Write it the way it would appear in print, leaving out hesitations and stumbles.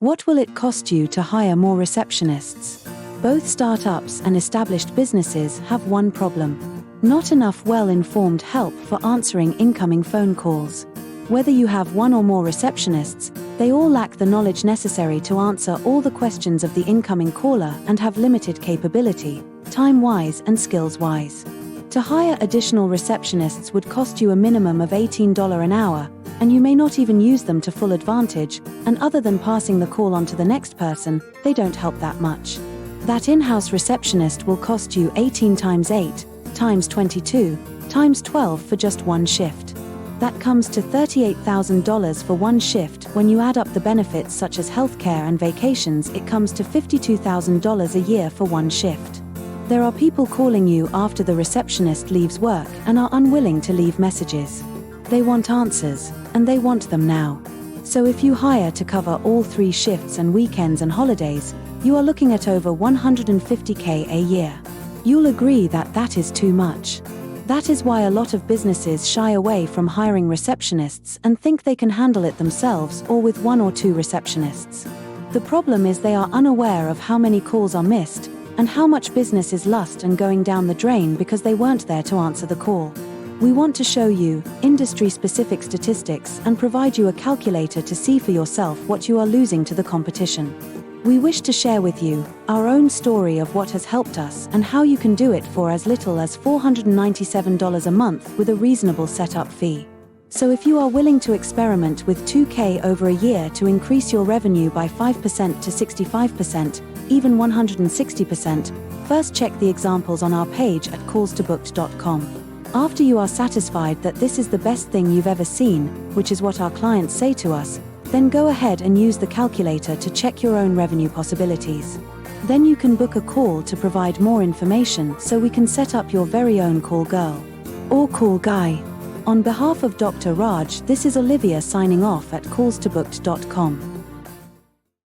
What will it cost you to hire more receptionists? Both startups and established businesses have one problem: not enough well-informed help for answering incoming phone calls. Whether you have one or more receptionists, they all lack the knowledge necessary to answer all the questions of the incoming caller and have limited capability, time-wise and skills-wise. To hire additional receptionists would cost you a minimum of $18 an hour, and you may not even use them to full advantage, and other than passing the call on to the next person, they don't help that much. That in-house receptionist will cost you 18 times 8, times 22, times 12 for just one shift. That comes to $38,000 for one shift. When you add up the benefits such as healthcare and vacations, it comes to $52,000 a year for one shift. There are people calling you after the receptionist leaves work and are unwilling to leave messages. They want answers, and they want them now. So if you hire to cover all 3 shifts and weekends and holidays, you are looking at over $150K a year. You'll agree that that is too much. That is why a lot of businesses shy away from hiring receptionists and think they can handle it themselves or with 1 or 2 receptionists. The problem is they are unaware of how many calls are missed and how much business is lost and going down the drain because they weren't there to answer the call. We want to show you industry-specific statistics and provide you a calculator to see for yourself what you are losing to the competition. We wish to share with you our own story of what has helped us and how you can do it for as little as $497 a month with a reasonable setup fee. So if you are willing to experiment with $2K over a year to increase your revenue by 5% to 65%, even 160%, first check the examples on our page at callstobooked.com. After you are satisfied that this is the best thing you've ever seen, which is what our clients say to us, then go ahead and use the calculator to check your own revenue possibilities. Then you can book a call to provide more information so we can set up your very own call girl or call guy. On behalf of Dr. Raj, this is Olivia signing off at callstobooked.com.